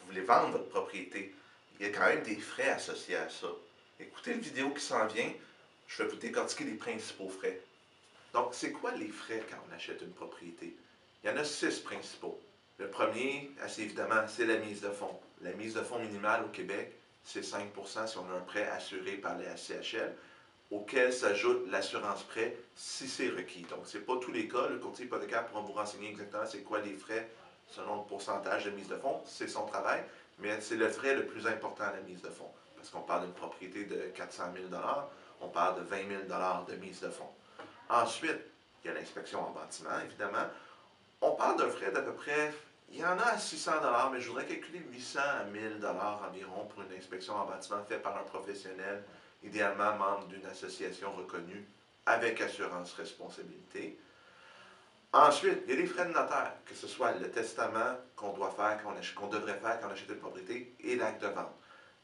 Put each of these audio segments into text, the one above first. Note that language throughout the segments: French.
voulez vendre votre propriété, il y a quand même des frais associés à ça. Écoutez la vidéo qui s'en vient, je vais vous décortiquer les principaux frais. Donc, c'est quoi les frais quand on achète une propriété? Il y en a 6 principaux. Le premier, assez évidemment, c'est la mise de fonds. La mise de fonds minimale au Québec, c'est 5% si on a un prêt assuré par la SCHL, auquel s'ajoute l'assurance prêt si c'est requis. Donc, ce n'est pas tous les cas. Le courtier hypothécaire pourra vous renseigner exactement c'est quoi les frais selon le pourcentage de mise de fonds. C'est son travail, mais c'est le frais le plus important à la mise de fonds. Parce qu'on parle d'une propriété de 400 000 on parle de 20 000 de mise de fonds. Ensuite, il y a l'inspection en bâtiment, évidemment. On parle d'un frais d'à peu près, il y en a à 600 mais je voudrais calculer 800 à 1000 environ pour une inspection en bâtiment faite par un professionnel, idéalement membre d'une association reconnue avec assurance responsabilité. Ensuite, il y a les frais de notaire, que ce soit le testament qu'on doit faire, qu'on devrait faire quand on achète une propriété et l'acte de vente.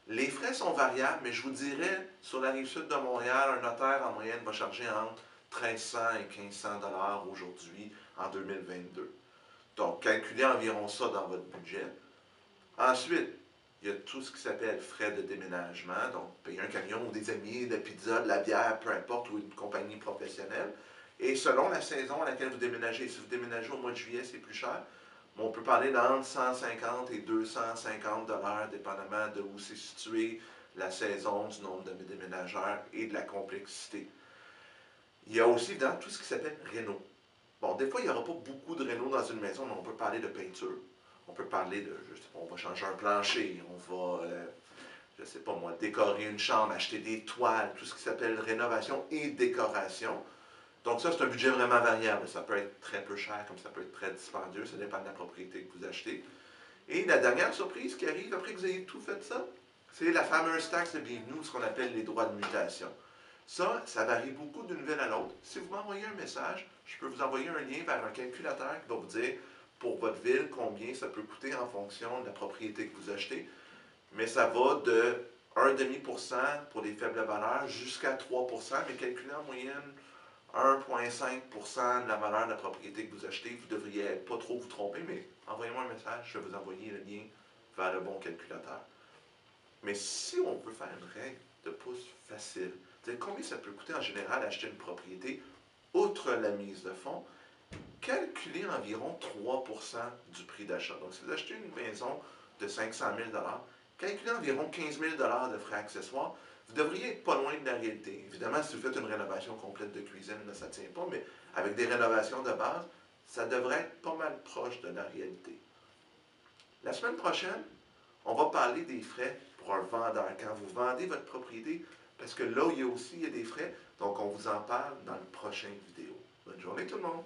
Les frais sont variables, mais je vous dirais, sur la rive sud de Montréal, un notaire en moyenne va charger entre 1300 et 1500 aujourd'hui en 2022. Donc, calculez environ ça dans votre budget. Ensuite, il y a tout ce qui s'appelle frais de déménagement, donc payer un camion ou des amis, de la pizza, de la bière, peu importe, ou une compagnie professionnelle. Et selon la saison à laquelle vous déménagez, si vous déménagez au mois de juillet, c'est plus cher. Mais on peut parler d'entre 150 et 250 dépendamment de où c'est situé, la saison, du nombre de déménageurs et de la complexité. Il y a aussi évidemment tout ce qui s'appelle réno. Bon, des fois, il n'y aura pas beaucoup de réno dans une maison, mais on peut parler de peinture. On peut parler de, je sais pas, on va changer un plancher, on va, je ne sais pas moi, décorer une chambre, acheter des toiles, tout ce qui s'appelle rénovation et décoration. Donc ça, c'est un budget vraiment variable. Ça peut être très peu cher, comme ça peut être très dispendieux, ça dépend de la propriété que vous achetez. Et la dernière surprise qui arrive après que vous ayez tout fait ça, c'est la fameuse taxe de bienvenue, ce qu'on appelle les droits de mutation. Ça varie beaucoup d'une ville à l'autre. Si vous m'envoyez un message, je peux vous envoyer un lien vers un calculateur qui va vous dire pour votre ville combien ça peut coûter en fonction de la propriété que vous achetez. Mais ça va de 1,5% pour les faibles valeurs jusqu'à 3%, mais calculé en moyenne 1,5% de la valeur de la propriété que vous achetez. Vous ne devriez pas trop vous tromper, mais envoyez-moi un message, je vais vous envoyer le lien vers le bon calculateur. Mais si on peut faire une règle de pouce facile, combien ça peut coûter en général acheter une propriété, outre la mise de fonds, calculez environ 3% du prix d'achat. Donc, si vous achetez une maison de 500 000 calculez environ 15 000 de frais accessoires, vous devriez être pas loin de la réalité. Évidemment, si vous faites une rénovation complète de cuisine, là, ça ne tient pas, mais avec des rénovations de base, ça devrait être pas mal proche de la réalité. La semaine prochaine, on va parler des frais pour un vendeur. Quand vous vendez votre propriété, parce que là, il y a des frais, donc on vous en parle dans le prochain vidéo. Bonne journée tout le monde!